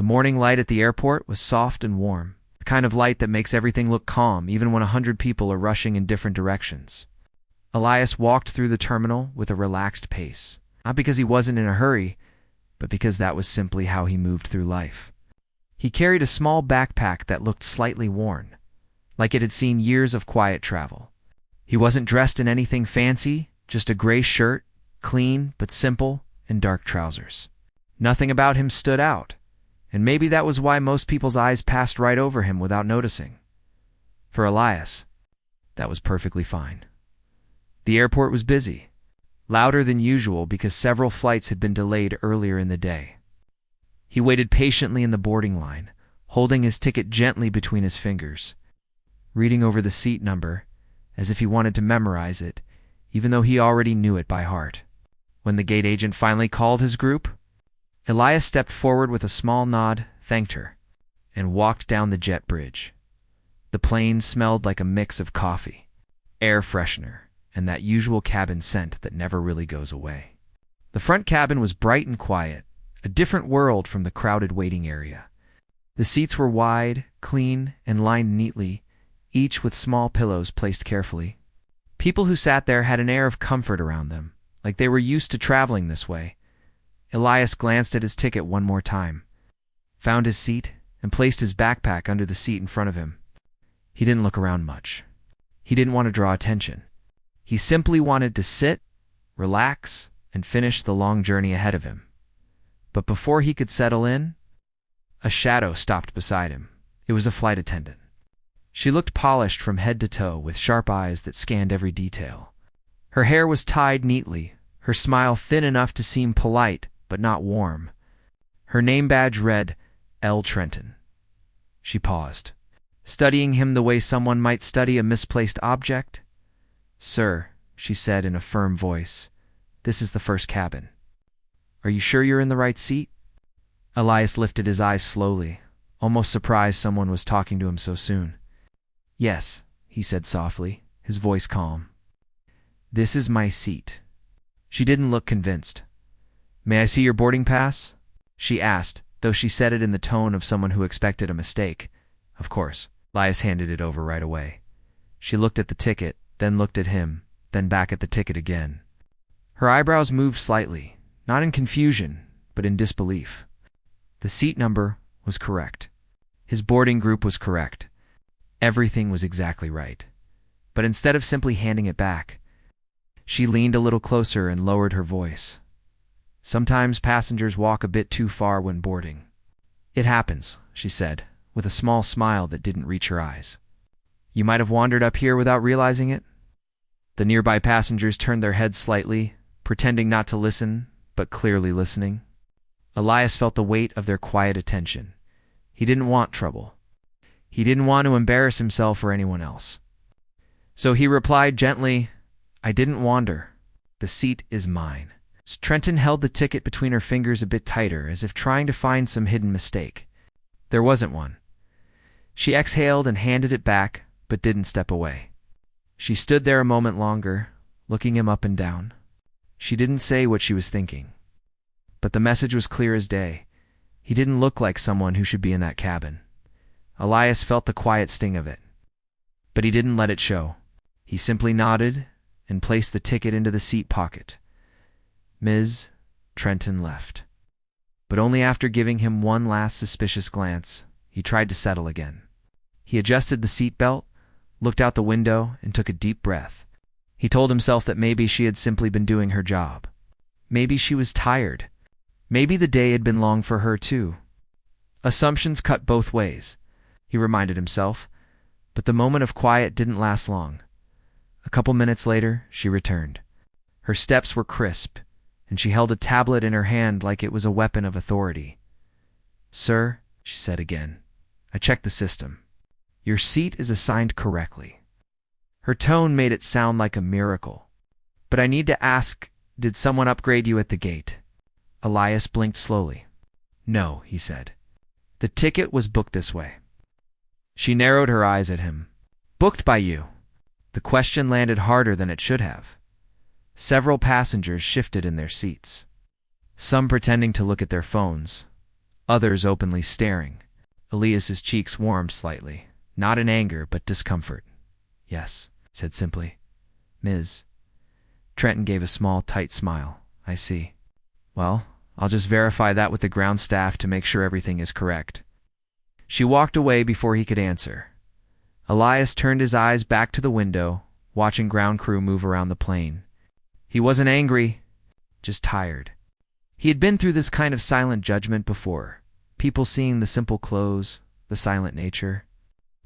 The morning light at the airport was soft and warm, the kind of light that makes everything look calm even when 100 people are rushing in different directions. Elias walked through the terminal with a relaxed pace, not because he wasn't in a hurry, but because that was simply how he moved through life. He carried a small backpack that looked slightly worn, like it had seen years of quiet travel. He wasn't dressed in anything fancy, just a gray shirt, clean but simple, and dark trousers. Nothing about him stood out, and maybe that was why most people's eyes passed right over him without noticing. For Elias, that was perfectly fine. The airport was busy, louder than usual because several flights had been delayed earlier in the day. He waited patiently in the boarding line, holding his ticket gently between his fingers, reading over the seat number as if he wanted to memorize it, even though he already knew it by heart. When the gate agent finally called his group, Elias stepped forward with a small nod, thanked her, and walked down the jet bridge. The plane smelled like a mix of coffee, air freshener, and that usual cabin scent that never really goes away. The front cabin was bright and quiet, a different world from the crowded waiting area. The seats were wide, clean, and lined neatly, each with small pillows placed carefully. People who sat there had an air of comfort around them, like they were used to traveling this way. Elias glanced at his ticket one more time, found his seat, and placed his backpack under the seat in front of him. He didn't look around much. He didn't want to draw attention. He simply wanted to sit, relax, and finish the long journey ahead of him. But before he could settle in, a shadow stopped beside him. It was a flight attendant. She looked polished from head to toe with sharp eyes that scanned every detail. Her hair was tied neatly, her smile thin enough to seem polite but not warm. Her name badge read, L. Trenton. She paused, studying him the way someone might study a misplaced object. "Sir," she said in a firm voice, "this is the first cabin. Are you sure you're in the right seat?" Elias lifted his eyes slowly, almost surprised someone was talking to him so soon. "Yes," he said softly, his voice calm. "This is my seat." She didn't look convinced. "May I see your boarding pass?" she asked, though she said it in the tone of someone who expected a mistake. Of course, Elias handed it over right away. She looked at the ticket, then looked at him, then back at the ticket again. Her eyebrows moved slightly, not in confusion, but in disbelief. The seat number was correct. His boarding group was correct. Everything was exactly right. But instead of simply handing it back, she leaned a little closer and lowered her voice. "Sometimes passengers walk a bit too far when boarding." "It happens," she said, with a small smile that didn't reach her eyes. "You might have wandered up here without realizing it." The nearby passengers turned their heads slightly, pretending not to listen, but clearly listening. Elias felt the weight of their quiet attention. He didn't want trouble. He didn't want to embarrass himself or anyone else. So he replied gently, "I didn't wander. The seat is mine." Trenton held the ticket between her fingers a bit tighter, as if trying to find some hidden mistake. There wasn't one. She exhaled and handed it back, but didn't step away. She stood there a moment longer, looking him up and down. She didn't say what she was thinking. But the message was clear as day. He didn't look like someone who should be in that cabin. Elias felt the quiet sting of it. But he didn't let it show. He simply nodded and placed the ticket into the seat pocket. Ms. Trenton left. But only after giving him one last suspicious glance, he tried to settle again. He adjusted the seat belt, looked out the window, and took a deep breath. He told himself that maybe she had simply been doing her job. Maybe she was tired. Maybe the day had been long for her too. Assumptions cut both ways, he reminded himself, but the moment of quiet didn't last long. A couple minutes later, she returned. Her steps were crisp, and she held a tablet in her hand like it was a weapon of authority. "Sir," she said again, "I checked the system. Your seat is assigned correctly." Her tone made it sound like a miracle. "But I need to ask, did someone upgrade you at the gate?" Elias blinked slowly. "No," he said. "The ticket was booked this way." She narrowed her eyes at him. "Booked by you?" The question landed harder than it should have. Several passengers shifted in their seats, some pretending to look at their phones, others openly staring. Elias's cheeks warmed slightly, not in anger but discomfort. "Yes," he said simply. "Ms." Trenton gave a small, tight smile. "I see. Well, I'll just verify that with the ground staff to make sure everything is correct." She walked away before he could answer. Elias turned his eyes back to the window, watching ground crew move around the plane. He wasn't angry, just tired. He had been through this kind of silent judgment before. People seeing the simple clothes, the silent nature,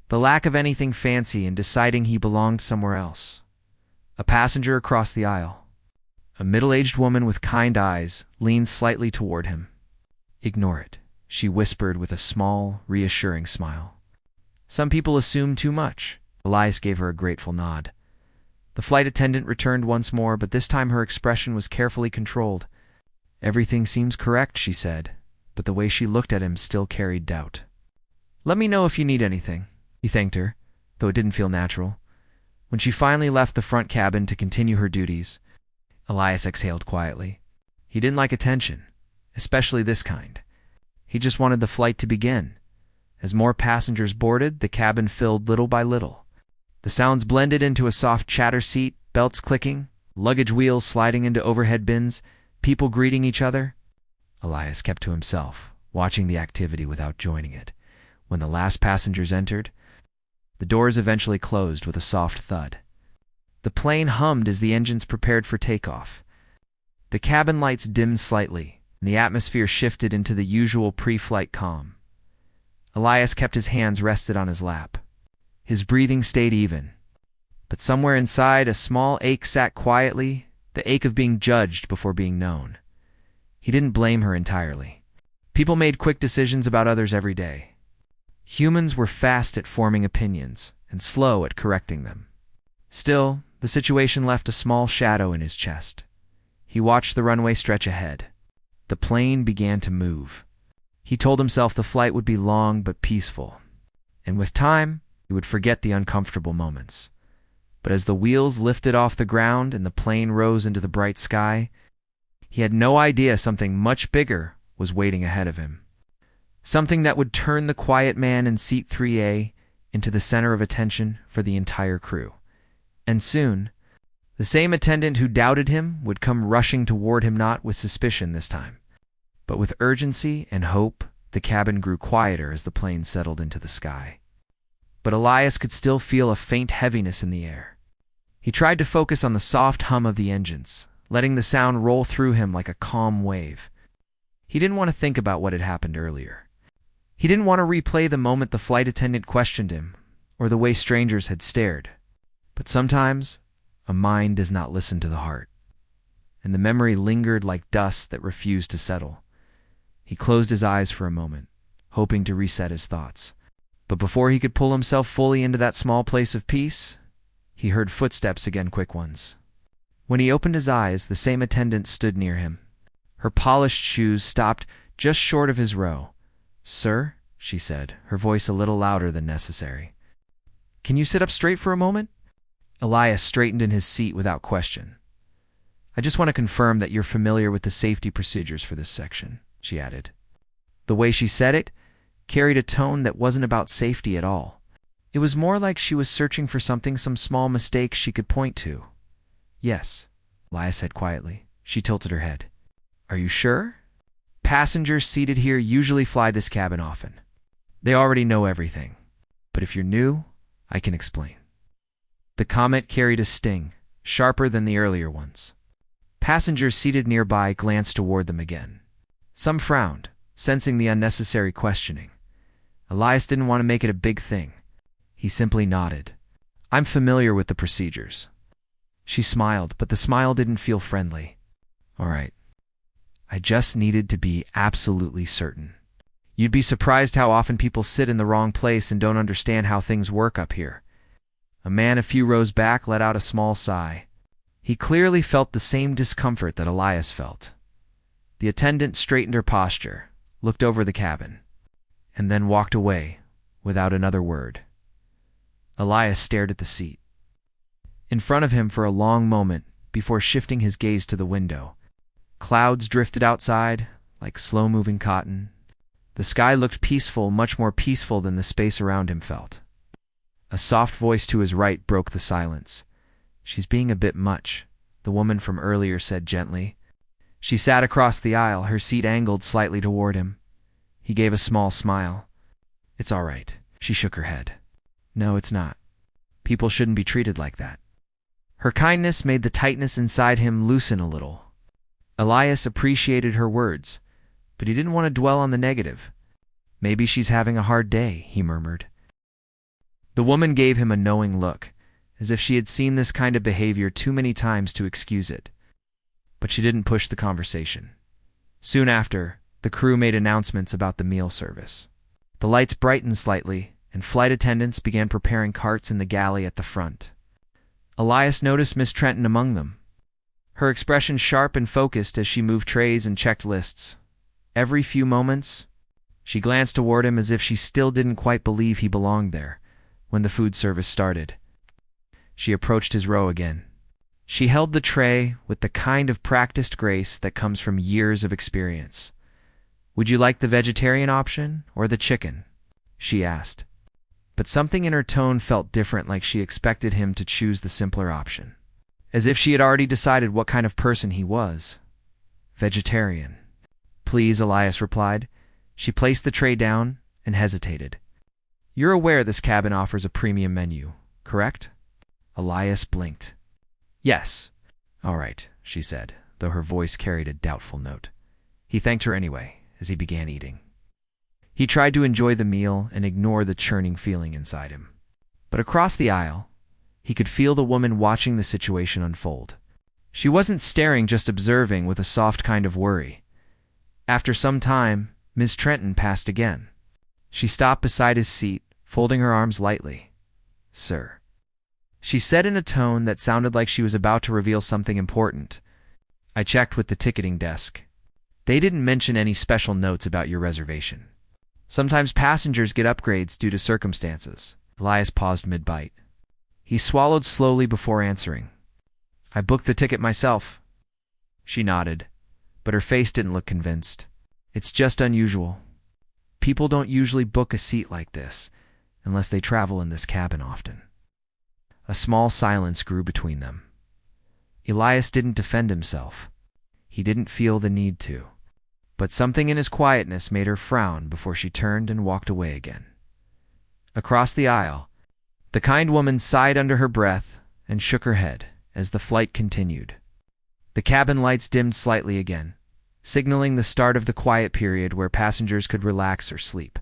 the lack of anything fancy, and deciding he belonged somewhere else. A passenger across the aisle. A middle-aged woman with kind eyes leaned slightly toward him. "Ignore it," she whispered with a small, reassuring smile. "Some people assume too much." Elias gave her a grateful nod. The flight attendant returned once more, but this time her expression was carefully controlled. "Everything seems correct," she said, but the way she looked at him still carried doubt. "Let me know if you need anything," he thanked her, though it didn't feel natural. When she finally left the front cabin to continue her duties, Elias exhaled quietly. He didn't like attention, especially this kind. He just wanted the flight to begin. As more passengers boarded, the cabin filled little by little. The sounds blended into a soft chatter seat, belts clicking, luggage wheels sliding into overhead bins, people greeting each other. Elias kept to himself, watching the activity without joining it. When the last passengers entered, the doors eventually closed with a soft thud. The plane hummed as the engines prepared for takeoff. The cabin lights dimmed slightly, and the atmosphere shifted into the usual pre-flight calm. Elias kept his hands rested on his lap. His breathing stayed even. But somewhere inside, a small ache sat quietly, the ache of being judged before being known. He didn't blame her entirely. People made quick decisions about others every day. Humans were fast at forming opinions and slow at correcting them. Still, the situation left a small shadow in his chest. He watched the runway stretch ahead. The plane began to move. He told himself the flight would be long but peaceful, and with time, he would forget the uncomfortable moments. But as the wheels lifted off the ground and the plane rose into the bright sky, he had no idea something much bigger was waiting ahead of him. Something that would turn the quiet man in seat 3A into the center of attention for the entire crew. And soon, the same attendant who doubted him would come rushing toward him, not with suspicion this time, but with urgency and hope. The cabin grew quieter as the plane settled into the sky. But Elias could still feel a faint heaviness in the air. He tried to focus on the soft hum of the engines, letting the sound roll through him like a calm wave. He didn't want to think about what had happened earlier. He didn't want to replay the moment the flight attendant questioned him, or the way strangers had stared. But sometimes, a mind does not listen to the heart, and the memory lingered like dust that refused to settle. He closed his eyes for a moment, hoping to reset his thoughts. But before he could pull himself fully into that small place of peace, he heard footsteps again, quick ones. When he opened his eyes, the same attendant stood near him. Her polished shoes stopped just short of his row. "Sir," she said, her voice a little louder than necessary. "Can you sit up straight for a moment?" Elias straightened in his seat without question. "I just want to confirm that you're familiar with the safety procedures for this section," she added. The way she said it carried a tone that wasn't about safety at all. It was more like she was searching for something, some small mistake she could point to. "Yes," Elias said quietly. She tilted her head. "Are you sure? Passengers seated here usually fly this cabin often. They already know everything. But if you're new, I can explain." The comment carried a sting, sharper than the earlier ones. Passengers seated nearby glanced toward them again. Some frowned, sensing the unnecessary questioning. Elias didn't want to make it a big thing. He simply nodded. "I'm familiar with the procedures." She smiled, but the smile didn't feel friendly. "All right. I just needed to be absolutely certain. You'd be surprised how often people sit in the wrong place and don't understand how things work up here." A man a few rows back let out a small sigh. He clearly felt the same discomfort that Elias felt. The attendant straightened her posture, looked over the cabin, and then walked away without another word. Elias stared at the seat in front of him for a long moment before shifting his gaze to the window. Clouds drifted outside like slow-moving cotton. The sky looked peaceful, much more peaceful than the space around him felt. A soft voice to his right broke the silence. "She's being a bit much," the woman from earlier said gently. She sat across the aisle, her seat angled slightly toward him. He gave a small smile. "It's all right." She shook her head. "No, it's not. People shouldn't be treated like that." Her kindness made the tightness inside him loosen a little. Elias appreciated her words, but he didn't want to dwell on the negative. "Maybe she's having a hard day," he murmured. The woman gave him a knowing look, as if she had seen this kind of behavior too many times to excuse it. But she didn't push the conversation. Soon after, the crew made announcements about the meal service. The lights brightened slightly, and flight attendants began preparing carts in the galley at the front. Elias noticed Miss Trenton among them. Her expression sharp and focused as she moved trays and checked lists. Every few moments, she glanced toward him as if she still didn't quite believe he belonged there. When the food service started, she approached his row again. She held the tray with the kind of practiced grace that comes from years of experience. "Would you like the vegetarian option or the chicken?" she asked. But something in her tone felt different, like she expected him to choose the simpler option. As if she had already decided what kind of person he was. "Vegetarian." "Please," Elias replied. She placed the tray down and hesitated. "You're aware this cabin offers a premium menu, correct?" Elias blinked. "Yes." "All right," she said, though her voice carried a doubtful note. He thanked her anyway, as he began eating. He tried to enjoy the meal and ignore the churning feeling inside him. But across the aisle, he could feel the woman watching the situation unfold. She wasn't staring, just observing with a soft kind of worry. After some time, Ms. Trenton passed again. She stopped beside his seat, folding her arms lightly. "Sir," she said in a tone that sounded like she was about to reveal something important. "I checked with the ticketing desk. They didn't mention any special notes about your reservation. Sometimes passengers get upgrades due to circumstances." Elias paused mid-bite. He swallowed slowly before answering. "I booked the ticket myself." She nodded, but her face didn't look convinced. "It's just unusual. People don't usually book a seat like this, unless they travel in this cabin often." A small silence grew between them. Elias didn't defend himself. He didn't feel the need to. But something in his quietness made her frown before she turned and walked away again. Across the aisle, the kind woman sighed under her breath and shook her head as the flight continued. The cabin lights dimmed slightly again, signaling the start of the quiet period where passengers could relax or sleep.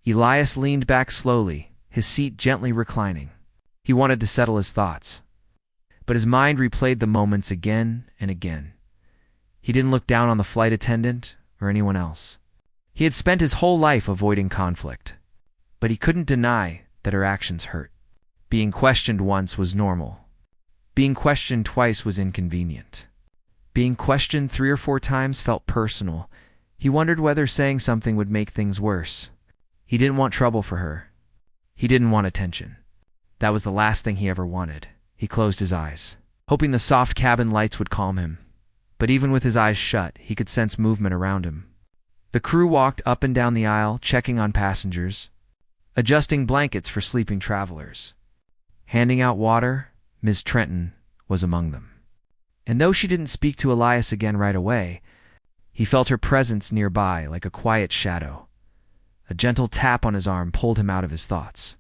Elias leaned back slowly, his seat gently reclining. He wanted to settle his thoughts, but his mind replayed the moments again and again. He didn't look down on the flight attendant or anyone else. He had spent his whole life avoiding conflict, but he couldn't deny that her actions hurt. Being questioned once was normal. Being questioned twice was inconvenient. Being questioned 3 or 4 times felt personal. He wondered whether saying something would make things worse. He didn't want trouble for her. He didn't want attention. That was the last thing he ever wanted. He closed his eyes, hoping the soft cabin lights would calm him. But even with his eyes shut, he could sense movement around him. The crew walked up and down the aisle, checking on passengers, adjusting blankets for sleeping travelers, handing out water. Ms. Trenton was among them. And though she didn't speak to Elias again right away, he felt her presence nearby like a quiet shadow. A gentle tap on his arm pulled him out of his thoughts.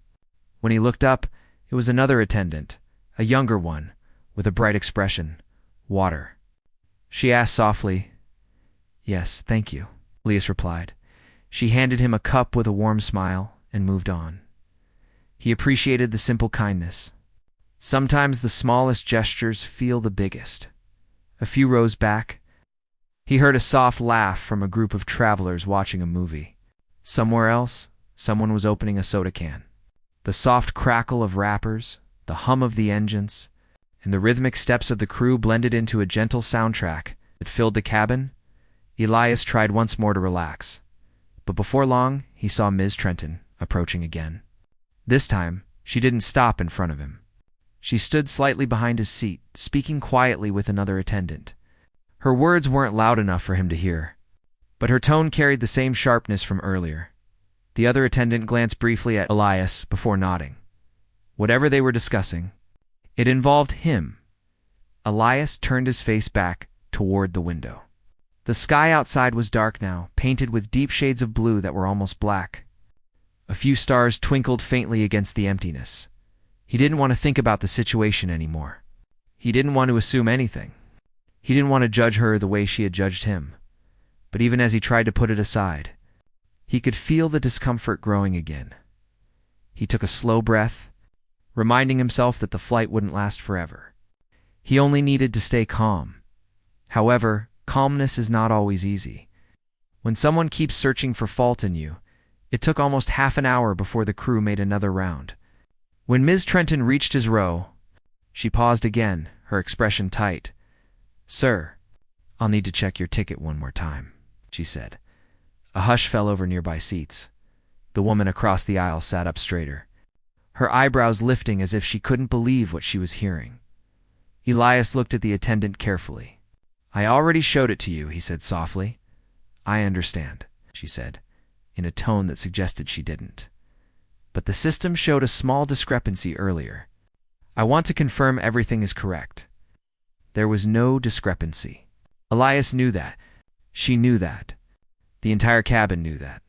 When he looked up, it was another attendant, a younger one, with a bright expression. "Water?" she asked softly. "Yes, thank you," Elias replied. She handed him a cup with a warm smile and moved on. He appreciated the simple kindness. Sometimes the smallest gestures feel the biggest. A few rows back, he heard a soft laugh from a group of travelers watching a movie. Somewhere else, someone was opening a soda can. The soft crackle of wrappers, the hum of the engines, and the rhythmic steps of the crew blended into a gentle soundtrack that filled the cabin. Elias tried once more to relax, but before long he saw Ms. Trenton approaching again. This time, she didn't stop in front of him. She stood slightly behind his seat, speaking quietly with another attendant. Her words weren't loud enough for him to hear, but her tone carried the same sharpness from earlier. The other attendant glanced briefly at Elias before nodding. Whatever they were discussing, it involved him. Elias turned his face back toward the window. The sky outside was dark now, painted with deep shades of blue that were almost black. A few stars twinkled faintly against the emptiness. He didn't want to think about the situation anymore. He didn't want to assume anything. He didn't want to judge her the way she had judged him. But even as he tried to put it aside, he could feel the discomfort growing again. He took a slow breath, reminding himself that the flight wouldn't last forever. He only needed to stay calm. However, calmness is not always easy. When someone keeps searching for fault in you, it took almost half an hour before the crew made another round. When Ms. Trenton reached his row, she paused again, her expression tight. "Sir, I'll need to check your ticket one more time," she said. A hush fell over nearby seats. The woman across the aisle sat up straighter, her eyebrows lifting as if she couldn't believe what she was hearing. Elias looked at the attendant carefully. "I already showed it to you," he said softly. "I understand," she said, in a tone that suggested she didn't. "But the system showed a small discrepancy earlier. I want to confirm everything is correct." There was no discrepancy. Elias knew that. She knew that. The entire cabin knew that.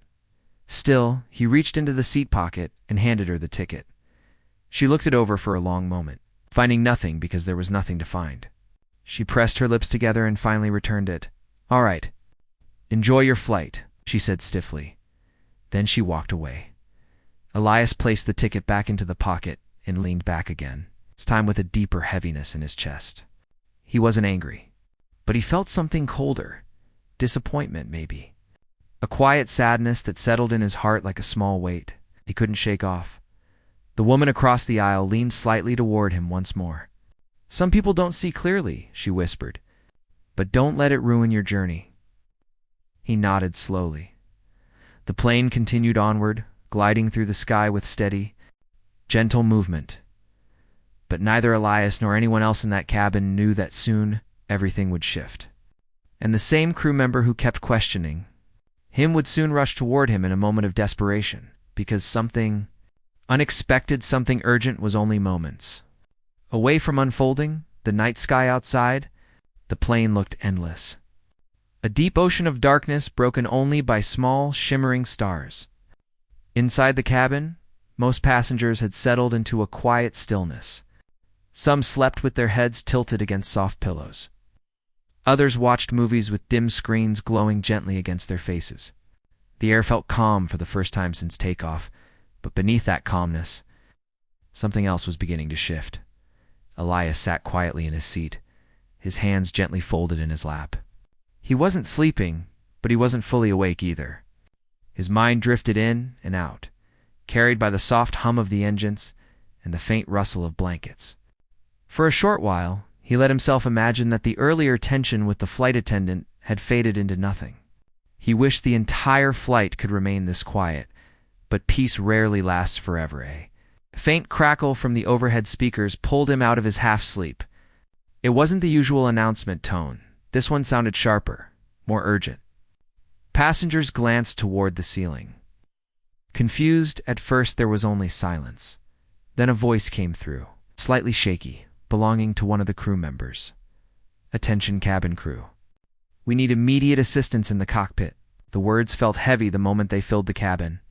Still, he reached into the seat pocket and handed her the ticket. She looked it over for a long moment, finding nothing because there was nothing to find. She pressed her lips together and finally returned it. "All right. Enjoy your flight," she said stiffly. Then she walked away. Elias placed the ticket back into the pocket and leaned back again, this time with a deeper heaviness in his chest. He wasn't angry, but he felt something colder. Disappointment, maybe. A quiet sadness that settled in his heart like a small weight he couldn't shake off. The woman across the aisle leaned slightly toward him once more. "Some people don't see clearly," she whispered, "but don't let it ruin your journey." He nodded slowly. The plane continued onward, gliding through the sky with steady, gentle movement. But neither Elias nor anyone else in that cabin knew that soon everything would shift. And the same crew member who kept questioning him would soon rush toward him in a moment of desperation, because something unexpected, something urgent was only moments away from unfolding. The night sky outside, the plane looked endless. A deep ocean of darkness broken only by small, shimmering stars. Inside the cabin, most passengers had settled into a quiet stillness. Some slept with their heads tilted against soft pillows. Others watched movies with dim screens glowing gently against their faces. The air felt calm for the first time since takeoff, but beneath that calmness, something else was beginning to shift. Elias sat quietly in his seat, his hands gently folded in his lap. He wasn't sleeping, but he wasn't fully awake either. His mind drifted in and out, carried by the soft hum of the engines and the faint rustle of blankets. For a short while, he let himself imagine that the earlier tension with the flight attendant had faded into nothing. He wished the entire flight could remain this quiet, but peace rarely lasts forever, eh? A faint crackle from the overhead speakers pulled him out of his half-sleep. It wasn't the usual announcement tone. This one sounded sharper, more urgent. Passengers glanced toward the ceiling. Confused, at first there was only silence. Then a voice came through, slightly shaky, belonging to one of the crew members. "Attention cabin crew. We need immediate assistance in the cockpit." The words felt heavy the moment they filled the cabin.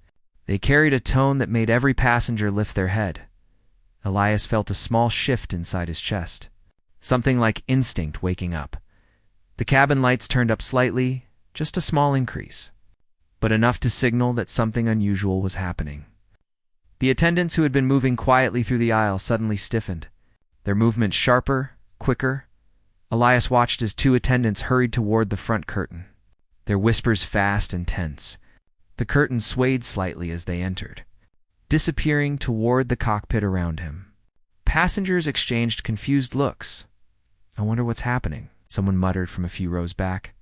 They carried a tone that made every passenger lift their head. Elias felt a small shift inside his chest, something like instinct waking up. The cabin lights turned up slightly, just a small increase, but enough to signal that something unusual was happening. The attendants who had been moving quietly through the aisle suddenly stiffened, their movements sharper, quicker. Elias watched as two attendants hurried toward the front curtain, their whispers fast and tense. The curtain swayed slightly as they entered, disappearing toward the cockpit around him. Passengers exchanged confused looks. "I wonder what's happening," someone muttered from a few rows back.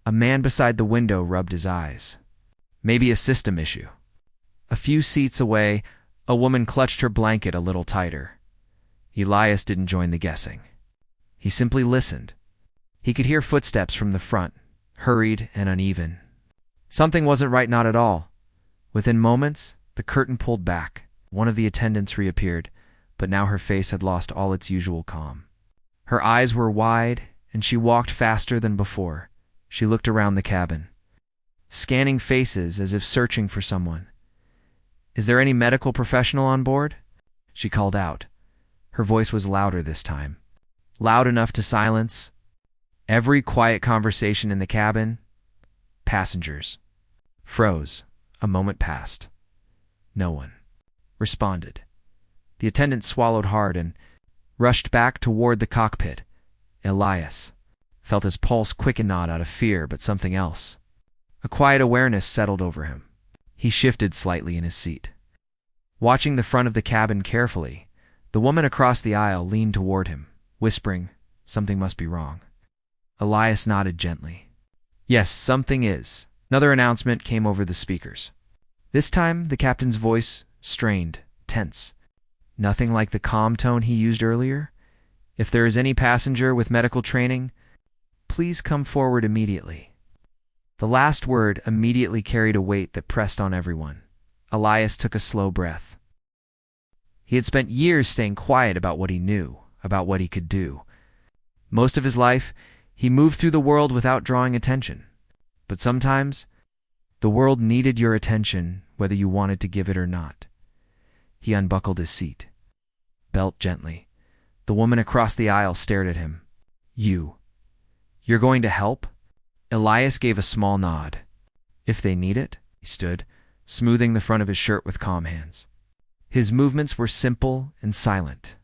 A man beside the window rubbed his eyes. "Maybe a system issue." A few seats away, a woman clutched her blanket a little tighter. Elias didn't join the guessing. He simply listened. He could hear footsteps from the front, hurried and uneven. Something wasn't right, not at all. Within moments, the curtain pulled back. One of the attendants reappeared, but now her face had lost all its usual calm. Her eyes were wide, and she walked faster than before. She looked around the cabin, scanning faces as if searching for someone. "Is there any medical professional on board?" she called out. Her voice was louder this time, loud enough to silence every quiet conversation in the cabin. Passengers froze. A moment passed. No one responded. The attendant swallowed hard and rushed back toward the cockpit. Elias felt his pulse quicken, not out of fear, but something else. A quiet awareness settled over him. He shifted slightly in his seat. Watching the front of the cabin carefully, the woman across the aisle leaned toward him, whispering, "Something must be wrong." Elias nodded gently. "Yes, something is." Another announcement came over the speakers. This time, the captain's voice strained, tense. Nothing like the calm tone he used earlier. "If there is any passenger with medical training, please come forward immediately." The last word immediately carried a weight that pressed on everyone. Elias took a slow breath. He had spent years staying quiet about what he knew, about what he could do. Most of his life, he moved through the world without drawing attention. But sometimes, the world needed your attention, whether you wanted to give it or not. He unbuckled his seat belt gently. The woman across the aisle stared at him. You're going to help?" Elias gave a small nod. "If they need it." He stood, smoothing the front of his shirt with calm hands. His movements were simple and silent,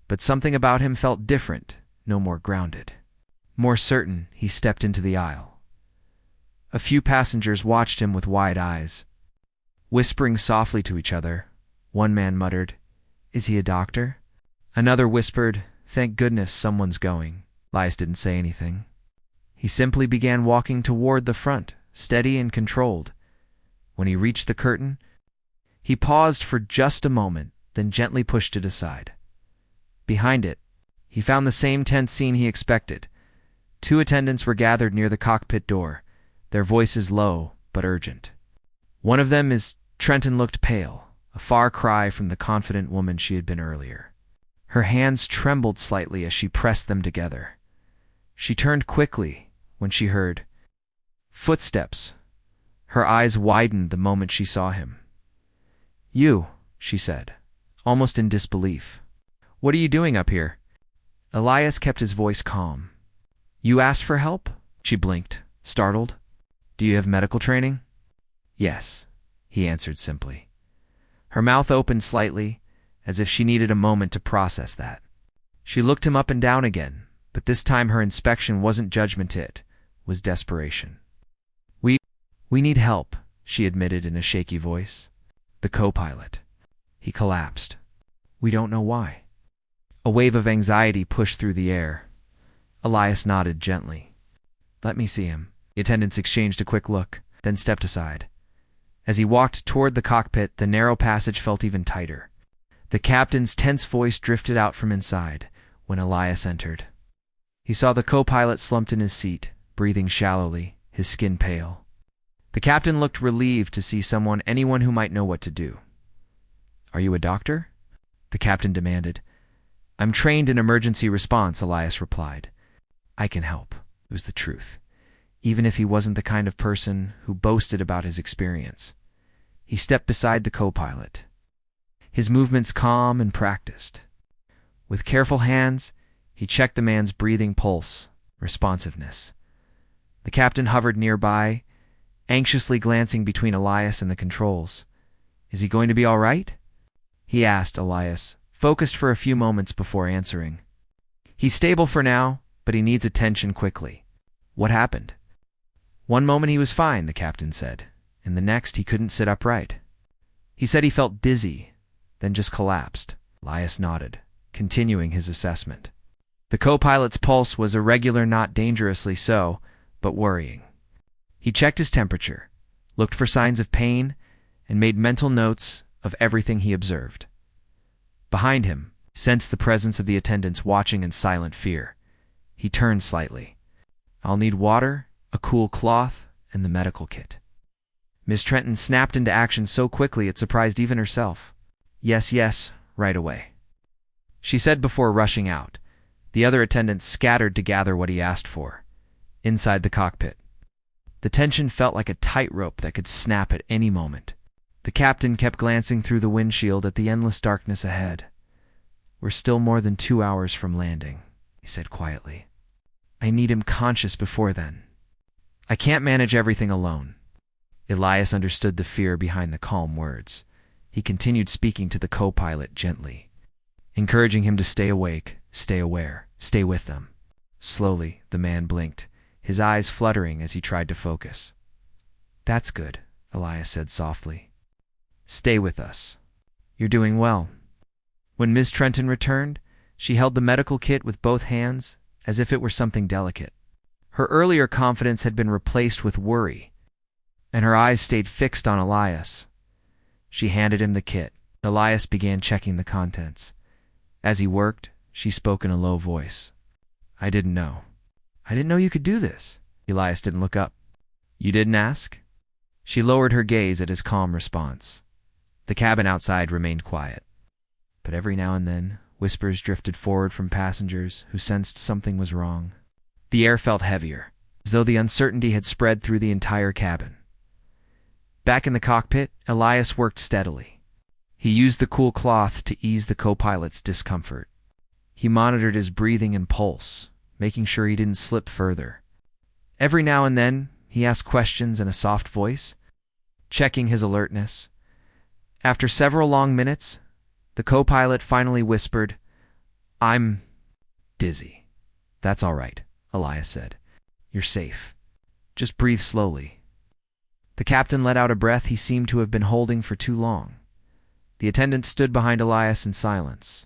but something about him felt different, no more grounded. More certain, he stepped into the aisle. A few passengers watched him with wide eyes. Whispering softly to each other, one man muttered, "Is he a doctor?" Another whispered, "Thank goodness someone's going." Elias didn't say anything. He simply began walking toward the front, steady and controlled. When he reached the curtain, he paused for just a moment, then gently pushed it aside. Behind it, he found the same tense scene he expected. Two attendants were gathered near the cockpit door, their voices low but urgent. One of them is Trenton looked pale, a far cry from the confident woman she had been earlier. Her hands trembled slightly as she pressed them together. She turned quickly when she heard footsteps. Her eyes widened the moment she saw him. "You," she said, almost in disbelief. "What are you doing up here?" Elias kept his voice calm. "You asked for help?" She blinked, startled. "Do you have medical training?" "Yes," he answered simply. Her mouth opened slightly, as if she needed a moment to process that. She looked him up and down again, but this time her inspection wasn't judgment, it was desperation. We need help," she admitted in a shaky voice. "The co-pilot. He collapsed. We don't know why." A wave of anxiety pushed through the air. Elias nodded gently. "Let me see him." The attendants exchanged a quick look, then stepped aside. As he walked toward the cockpit, the narrow passage felt even tighter. The captain's tense voice drifted out from inside when Elias entered. He saw the co-pilot slumped in his seat, breathing shallowly, his skin pale. The captain looked relieved to see anyone who might know what to do. "Are you a doctor?" the captain demanded. "I'm trained in emergency response," Elias replied. "I can help." It was the truth, even if he wasn't the kind of person who boasted about his experience. He stepped beside the co-pilot, his movements calm and practiced. With careful hands, he checked the man's breathing, pulse, responsiveness. The captain hovered nearby, anxiously glancing between Elias and the controls. "Is he going to be all right?" he asked Elias, focused for a few moments before answering. "He's stable for now, but he needs attention quickly." "What happened?" "One moment he was fine," the captain said, and the next he couldn't sit upright. He said he felt dizzy, then just collapsed. Elias nodded, continuing his assessment. The co-pilot's pulse was irregular, not dangerously so, but worrying. He checked his temperature, looked for signs of pain, and made mental notes of everything he observed. Behind him, he sensed the presence of the attendants watching in silent fear. He turned slightly. "I'll need water," a cool cloth, and the medical kit. Miss Trenton snapped into action so quickly it surprised even herself. Yes, yes, right away, she said before rushing out. The other attendants scattered to gather what he asked for. Inside the cockpit, the tension felt like a tightrope that could snap at any moment. The captain kept glancing through the windshield at the endless darkness ahead. We're still more than 2 hours from landing, he said quietly. I need him conscious before then. I can't manage everything alone. Elias understood the fear behind the calm words. He continued speaking to the co-pilot gently, encouraging him to stay awake, stay aware, stay with them. Slowly, the man blinked, his eyes fluttering as he tried to focus. That's good, Elias said softly. Stay with us. You're doing well. When Miss Trenton returned, she held the medical kit with both hands, as if it were something delicate. Her earlier confidence had been replaced with worry, and her eyes stayed fixed on Elias. She handed him the kit. Elias began checking the contents. As he worked, she spoke in a low voice. I didn't know. I didn't know you could do this. Elias didn't look up. You didn't ask? She lowered her gaze at his calm response. The cabin outside remained quiet, but every now and then, whispers drifted forward from passengers who sensed something was wrong. The air felt heavier, as though the uncertainty had spread through the entire cabin. Back in the cockpit, Elias worked steadily. He used the cool cloth to ease the co-pilot's discomfort. He monitored his breathing and pulse, making sure he didn't slip further. Every now and then, he asked questions in a soft voice, checking his alertness. After several long minutes, the co-pilot finally whispered, I'm dizzy. That's all right, Elias said. You're safe. Just breathe slowly. The captain let out a breath he seemed to have been holding for too long. The attendant stood behind Elias in silence,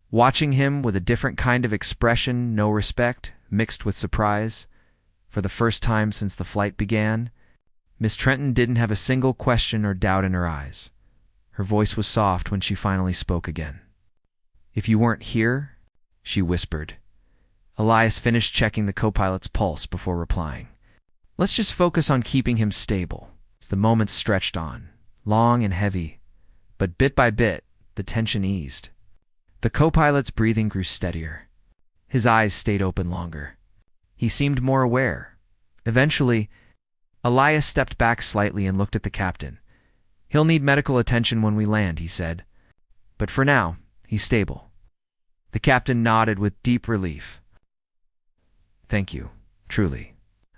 watching him with a different kind of expression, no respect, mixed with surprise. For the first time since the flight began, Miss Trenton didn't have a single question or doubt in her eyes. Her voice was soft when she finally spoke again. If you weren't here, she whispered. Elias finished checking the co-pilot's pulse before replying. Let's just focus on keeping him stable. As the moments stretched on, long and heavy, but bit by bit, the tension eased. The co-pilot's breathing grew steadier. His eyes stayed open longer. He seemed more aware. Eventually, Elias stepped back slightly and looked at the captain. He'll need medical attention when we land, he said. But for now, he's stable. The captain nodded with deep relief. Thank you, truly.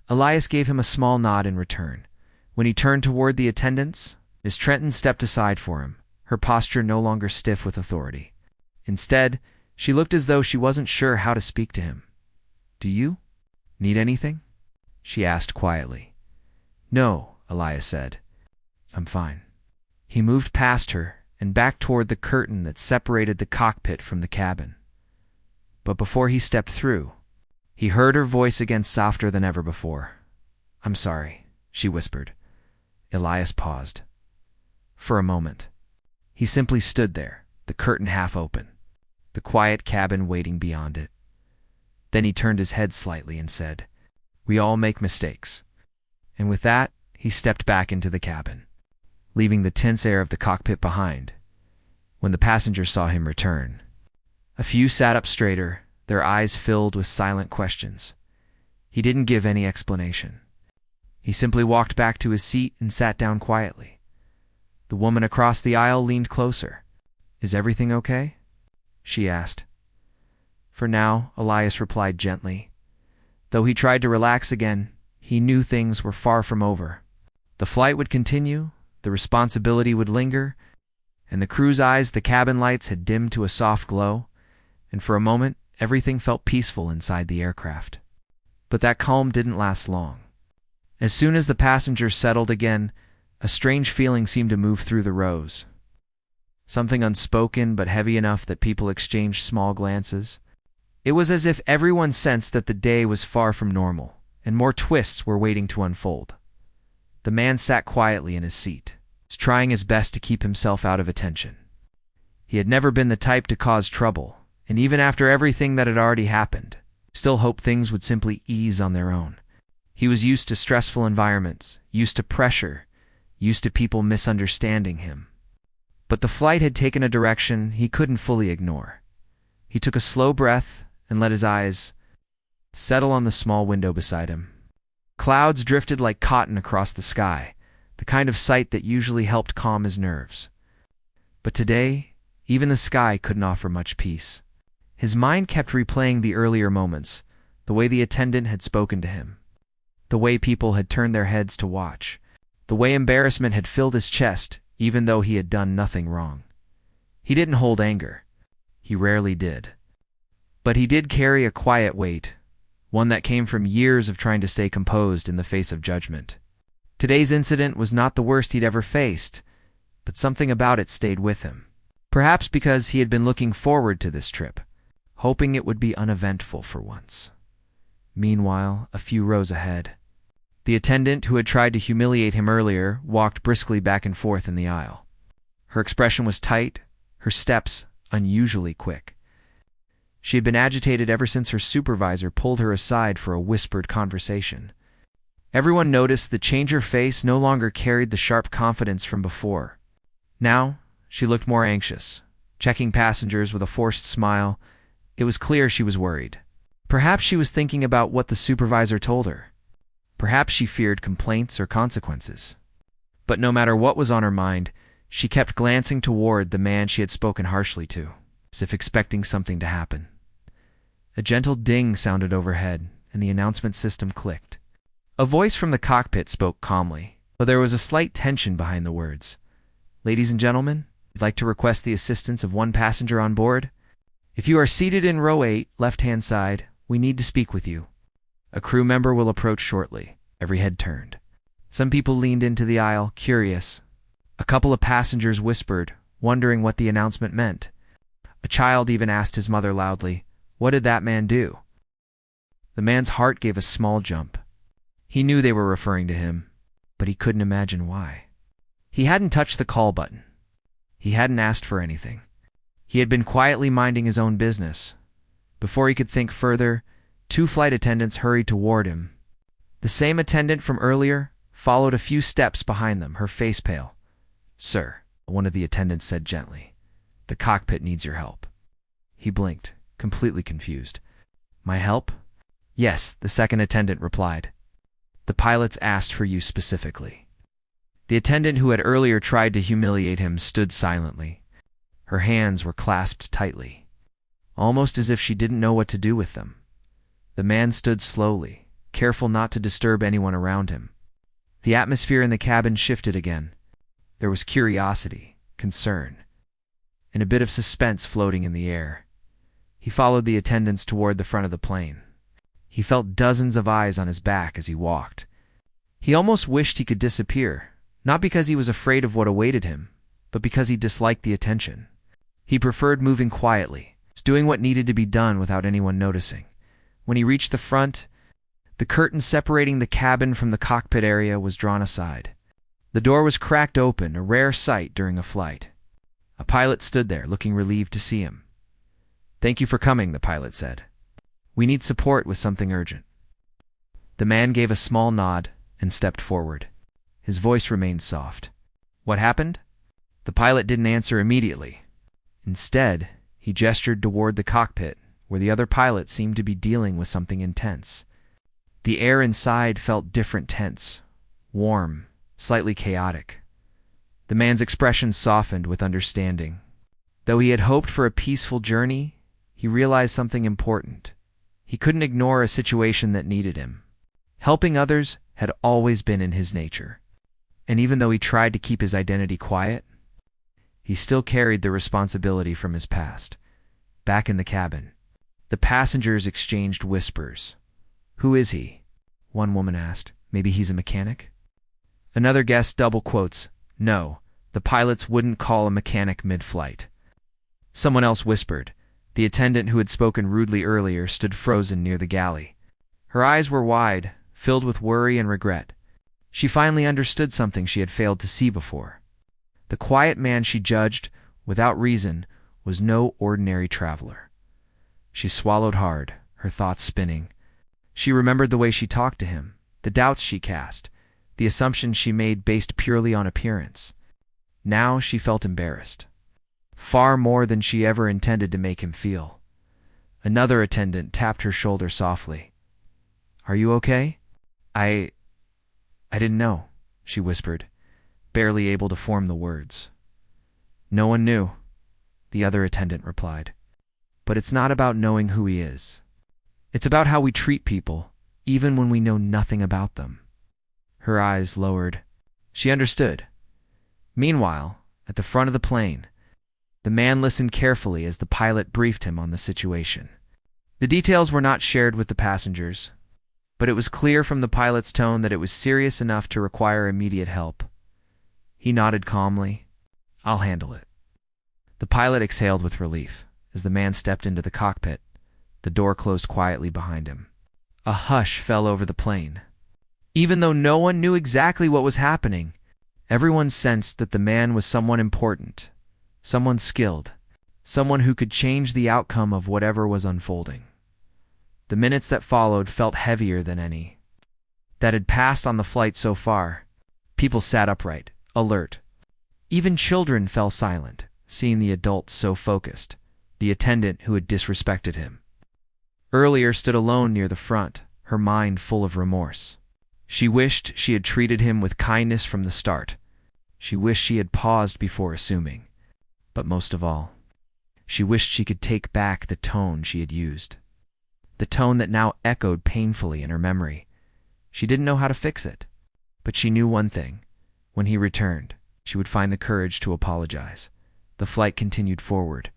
Elias gave him a small nod in return. When he turned toward the attendants, Miss Trenton stepped aside for him, her posture no longer stiff with authority. Instead, she looked as though she wasn't sure how to speak to him. Do you need anything? She asked quietly. No, Elias said. I'm fine. He moved past her and back toward the curtain that separated the cockpit from the cabin. But before he stepped through, he heard her voice again, softer than ever before. I'm sorry, she whispered. Elias paused. For a moment, he simply stood there, the curtain half open, the quiet cabin waiting beyond it. Then he turned his head slightly and said, We all make mistakes. And with that, he stepped back into the cabin, leaving the tense air of the cockpit behind. When the passengers saw him return, a few sat up straighter, their eyes filled with silent questions. He didn't give any explanation. He simply walked back to his seat and sat down quietly. The woman across the aisle leaned closer. Is everything okay? She asked. For now, Elias replied gently. Though he tried to relax again, he knew things were far from over. The flight would continue, the responsibility would linger, and the crew's eyes, the cabin lights had dimmed to a soft glow, and for a moment, everything felt peaceful inside the aircraft. But that calm didn't last long. As soon as the passengers settled again, a strange feeling seemed to move through the rows. Something unspoken but heavy enough that people exchanged small glances. It was as if everyone sensed that the day was far from normal, and more twists were waiting to unfold. The man sat quietly in his seat, trying his best to keep himself out of attention. He had never been the type to cause trouble, and even after everything that had already happened, still hoped things would simply ease on their own. He was used to stressful environments, used to pressure, used to people misunderstanding him. But the flight had taken a direction he couldn't fully ignore. He took a slow breath and let his eyes settle on the small window beside him. Clouds drifted like cotton across the sky, the kind of sight that usually helped calm his nerves. But today, even the sky couldn't offer much peace. His mind kept replaying the earlier moments, the way the attendant had spoken to him, the way people had turned their heads to watch, the way embarrassment had filled his chest even though he had done nothing wrong. He didn't hold anger. He rarely did. But he did carry a quiet weight, one that came from years of trying to stay composed in the face of judgment. Today's incident was not the worst he'd ever faced, but something about it stayed with him. Perhaps because he had been looking forward to this trip, hoping it would be uneventful for once. Meanwhile, a few rows ahead, the attendant who had tried to humiliate him earlier walked briskly back and forth in the aisle. Her expression was tight, her steps unusually quick. She had been agitated ever since her supervisor pulled her aside for a whispered conversation. Everyone noticed the change her face no longer carried the sharp confidence from before. Now, she looked more anxious, checking passengers with a forced smile. It was clear she was worried. Perhaps she was thinking about what the supervisor told her. Perhaps she feared complaints or consequences. But no matter what was on her mind, she kept glancing toward the man she had spoken harshly to, as if expecting something to happen. A gentle ding sounded overhead, and the announcement system clicked. A voice from the cockpit spoke calmly, though there was a slight tension behind the words. "Ladies and gentlemen, I'd like to request the assistance of one passenger on board. If you are seated in row 8, left-hand side, we need to speak with you. A crew member will approach shortly." Every head turned. Some people leaned into the aisle, curious. A couple of passengers whispered, wondering what the announcement meant. A child even asked his mother loudly, "What did that man do?" The man's heart gave a small jump. He knew they were referring to him, but he couldn't imagine why. He hadn't touched the call button. He hadn't asked for anything. He had been quietly minding his own business. Before he could think further, 2 flight attendants hurried toward him. The same attendant from earlier followed a few steps behind them, her face pale. "Sir," one of the attendants said gently, "the cockpit needs your help." He blinked, completely confused. "My help?" "Yes," the second attendant replied. "The pilots asked for you specifically." The attendant who had earlier tried to humiliate him stood silently. Her hands were clasped tightly, almost as if she didn't know what to do with them. The man stood slowly, careful not to disturb anyone around him. The atmosphere in the cabin shifted again. There was curiosity, concern, and a bit of suspense floating in the air. He followed the attendants toward the front of the plane. He felt dozens of eyes on his back as he walked. He almost wished he could disappear, not because he was afraid of what awaited him, but because he disliked the attention. He preferred moving quietly, doing what needed to be done without anyone noticing. When he reached the front, the curtain separating the cabin from the cockpit area was drawn aside. The door was cracked open, a rare sight during a flight. A pilot stood there, looking relieved to see him. "Thank you for coming," the pilot said. "We need support with something urgent." The man gave a small nod and stepped forward. His voice remained soft. "What happened?" The pilot didn't answer immediately. Instead, he gestured toward the cockpit, where the other pilot seemed to be dealing with something intense. The air inside felt different, tense, warm, slightly chaotic. The man's expression softened with understanding. Though he had hoped for a peaceful journey, he realized something important. He couldn't ignore a situation that needed him. Helping others had always been in his nature. And even though he tried to keep his identity quiet, he still carried the responsibility from his past. Back in the cabin, the passengers exchanged whispers. "Who is he?" one woman asked. "Maybe he's a mechanic?" Another guest double quotes, "No, the pilots wouldn't call a mechanic mid-flight." Someone else whispered. The attendant who had spoken rudely earlier stood frozen near the galley. Her eyes were wide, filled with worry and regret. She finally understood something she had failed to see before. The quiet man she judged, without reason, was no ordinary traveler. She swallowed hard, her thoughts spinning. She remembered the way she talked to him, the doubts she cast, the assumptions she made based purely on appearance. Now she felt embarrassed, far more than she ever intended to make him feel. Another attendant tapped her shoulder softly. "Are you okay?" I didn't know," she whispered, barely able to form the words. "No one knew," the other attendant replied. "But it's not about knowing who he is. It's about how we treat people, even when we know nothing about them." Her eyes lowered. She understood. Meanwhile, at the front of the plane, the man listened carefully as the pilot briefed him on the situation. The details were not shared with the passengers, but it was clear from the pilot's tone that it was serious enough to require immediate help. He nodded calmly. "I'll handle it." The pilot exhaled with relief as the man stepped into the cockpit. The door closed quietly behind him. A hush fell over the plane. Even though no one knew exactly what was happening, everyone sensed that the man was someone important, someone skilled, someone who could change the outcome of whatever was unfolding. The minutes that followed felt heavier than any that had passed on the flight so far. People sat upright, alert. Even children fell silent, seeing the adult so focused, the attendant who had disrespected him. Earlier stood alone near the front, her mind full of remorse. She wished she had treated him with kindness from the start. She wished she had paused before assuming. But most of all, she wished she could take back the tone she had used. The tone that now echoed painfully in her memory. She didn't know how to fix it, but she knew one thing. When he returned, she would find the courage to apologize. The flight continued forward,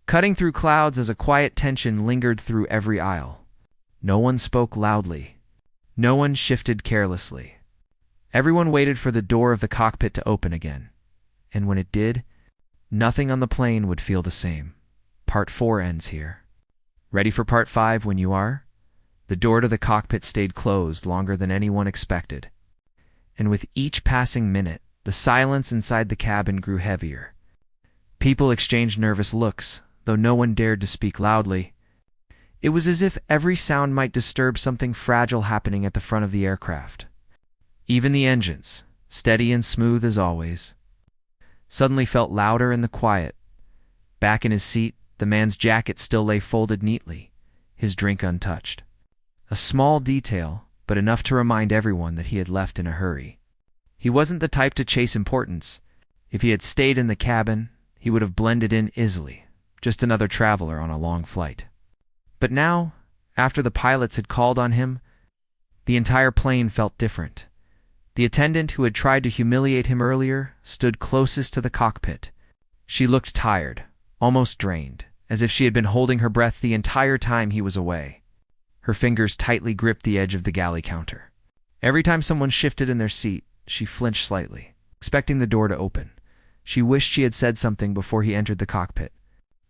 cutting through clouds as a quiet tension lingered through every aisle. No one spoke loudly. No one shifted carelessly. Everyone waited for the door of the cockpit to open again. And when it did, nothing on the plane would feel the same. Part 4 ends here. Ready for Part 5 when you are? The door to the cockpit stayed closed longer than anyone expected. And with each passing minute, the silence inside the cabin grew heavier. People exchanged nervous looks, though no one dared to speak loudly. It was as if every sound might disturb something fragile happening at the front of the aircraft. Even the engines, steady and smooth as always, suddenly felt louder in the quiet. Back in his seat, the man's jacket still lay folded neatly, his drink untouched. A small detail, but enough to remind everyone that he had left in a hurry. He wasn't the type to chase importance. If he had stayed in the cabin, he would have blended in easily, just another traveler on a long flight. But now, after the pilots had called on him, the entire plane felt different. The attendant who had tried to humiliate him earlier stood closest to the cockpit. She looked tired, almost drained, as if she had been holding her breath the entire time he was away. Her fingers tightly gripped the edge of the galley counter. Every time someone shifted in their seat, she flinched slightly, expecting the door to open. She wished she had said something before he entered the cockpit.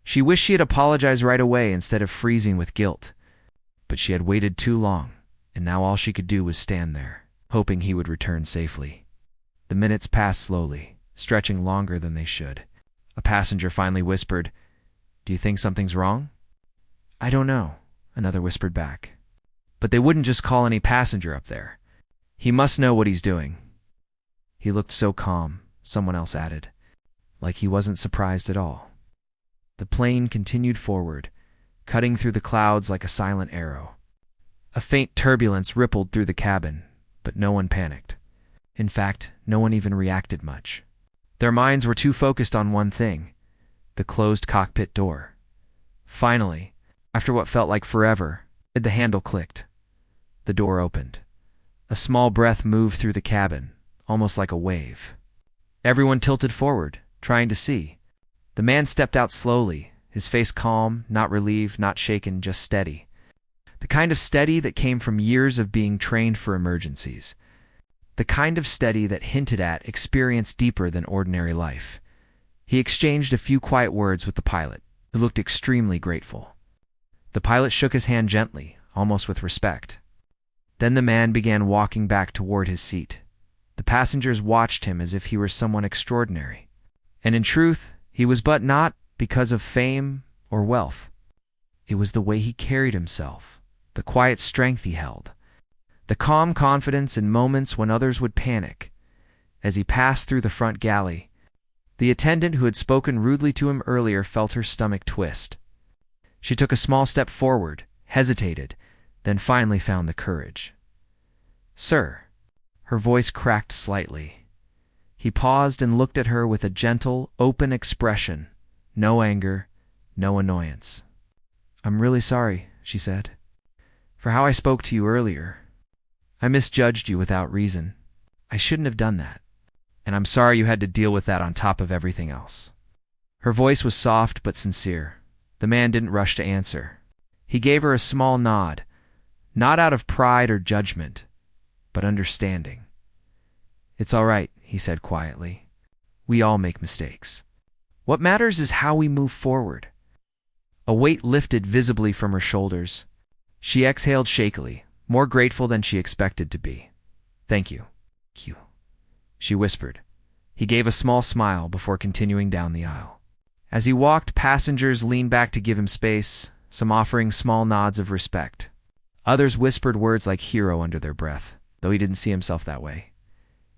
She wished she had apologized right away instead of freezing with guilt. But she had waited too long, and now all she could do was stand there, hoping he would return safely. The minutes passed slowly, stretching longer than they should. A passenger finally whispered, "Do you think something's wrong?" "I don't know," another whispered back. "But they wouldn't just call any passenger up there. He must know what he's doing." "He looked so calm," someone else added, like he wasn't surprised at all. The plane continued forward, cutting through the clouds like a silent arrow. A faint turbulence rippled through the cabin, but no one panicked. In fact, no one even reacted much. Their minds were too focused on one thing: the closed cockpit door. Finally, after what felt like forever, the handle clicked. The door opened. A small breath moved through the cabin, almost like a wave. Everyone tilted forward, trying to see. The man stepped out slowly, his face calm, not relieved, not shaken, just steady. The kind of steady that came from years of being trained for emergencies. The kind of steady that hinted at experience deeper than ordinary life. He exchanged a few quiet words with the pilot, who looked extremely grateful. The pilot shook his hand gently, almost with respect. Then the man began walking back toward his seat. The passengers watched him as if he were someone extraordinary. And in truth, he was, but not because of fame or wealth. It was the way he carried himself, the quiet strength he held, the the calm confidence in moments when others would panic. As he passed through the front galley, the attendant who had spoken rudely to him earlier felt her stomach twist. She took a small step forward, hesitated, then finally found the courage. "Sir." Her voice cracked slightly. He paused and looked at her with a gentle, open expression. No anger, no annoyance. "I'm really sorry," she said, "for how I spoke to you earlier. I misjudged you without reason. I shouldn't have done that. And I'm sorry you had to deal with that on top of everything else." Her voice was soft but sincere. The man didn't rush to answer. He gave her a small nod, not out of pride or judgment, but understanding. "It's all right," he said quietly. "We all make mistakes. What matters is how we move forward." A weight lifted visibly from her shoulders. She exhaled shakily, more grateful than she expected to be. "Thank you. Thank you," she whispered. He gave a small smile before continuing down the aisle. As he walked, passengers leaned back to give him space, some offering small nods of respect. Others whispered words like hero under their breath, though he didn't see himself that way.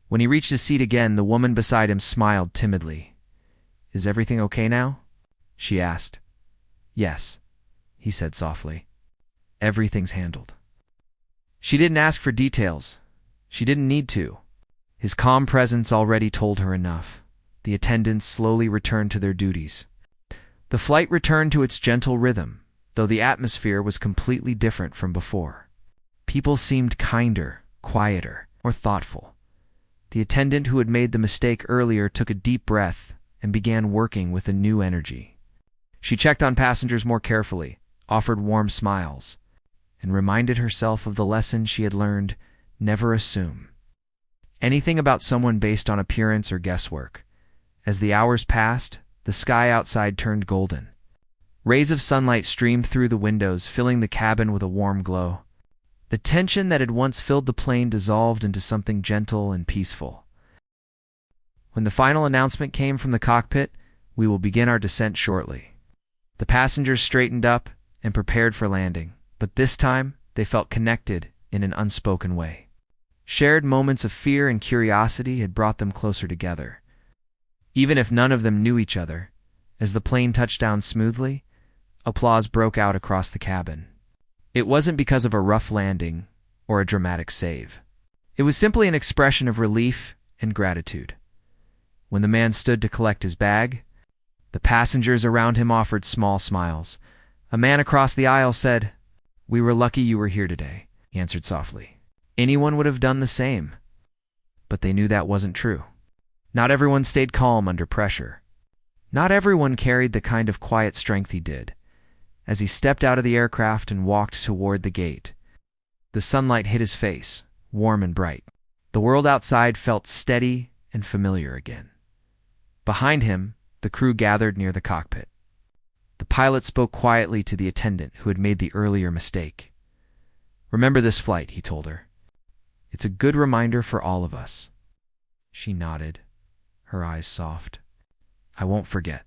When he reached his seat again, the woman beside him smiled timidly. "Is everything okay now?" she asked. "Yes," he said softly. "Everything's handled." She didn't ask for details. She didn't need to. His calm presence already told her enough. The attendants slowly returned to their duties. The flight returned to its gentle rhythm, though the atmosphere was completely different from before. People seemed kinder, quieter, more thoughtful. The attendant who had made the mistake earlier took a deep breath and began working with a new energy. She checked on passengers more carefully, offered warm smiles, and reminded herself of the lesson she had learned: never assume anything about someone based on appearance or guesswork. As the hours passed, the sky outside turned golden. Rays of sunlight streamed through the windows, filling the cabin with a warm glow. The tension that had once filled the plane dissolved into something gentle and peaceful. When the final announcement came from the cockpit, "We will begin our descent shortly," the passengers straightened up and prepared for landing, but this time they felt connected in an unspoken way. Shared moments of fear and curiosity had brought them closer together. Even if none of them knew each other, as the plane touched down smoothly, applause broke out across the cabin. It wasn't because of a rough landing or a dramatic save. It was simply an expression of relief and gratitude. When the man stood to collect his bag, the passengers around him offered small smiles. A man across the aisle said, "We were lucky you were here today," he answered softly. Anyone would have done the same. But they knew that wasn't true. Not everyone stayed calm under pressure. Not everyone carried the kind of quiet strength he did. As he stepped out of the aircraft and walked toward the gate, the sunlight hit his face, warm and bright. The world outside felt steady and familiar again. Behind him, the crew gathered near the cockpit. The pilot spoke quietly to the attendant who had made the earlier mistake. "Remember this flight," he told her. "It's a good reminder for all of us." She nodded, her eyes soft. "I won't forget."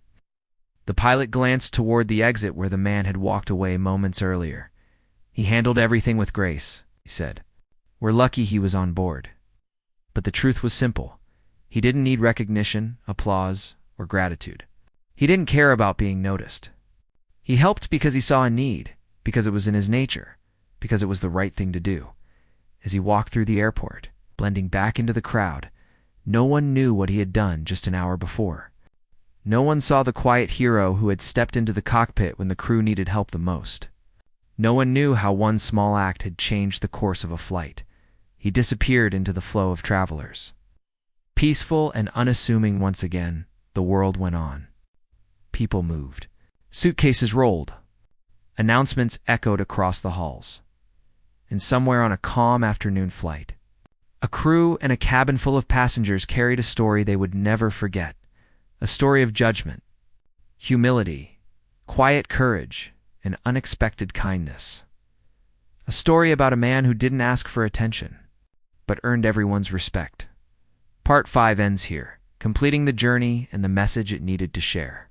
The pilot glanced toward the exit where the man had walked away moments earlier. "He handled everything with grace," he said. "We're lucky he was on board." But the truth was simple. He didn't need recognition, applause, or gratitude. He didn't care about being noticed. He helped because he saw a need, because it was in his nature, because it was the right thing to do. As he walked through the airport, blending back into the crowd, no one knew what he had done just an hour before. No one saw the quiet hero who had stepped into the cockpit when the crew needed help the most. No one knew how one small act had changed the course of a flight. He disappeared into the flow of travelers. Peaceful and unassuming once again, the world went on. People moved. Suitcases rolled. Announcements echoed across the halls. And somewhere on a calm afternoon flight, a crew and a cabin full of passengers carried a story they would never forget. A story of judgment, humility, quiet courage, and unexpected kindness. A story about a man who didn't ask for attention, but earned everyone's respect. Part 5 ends here, completing the journey and the message it needed to share.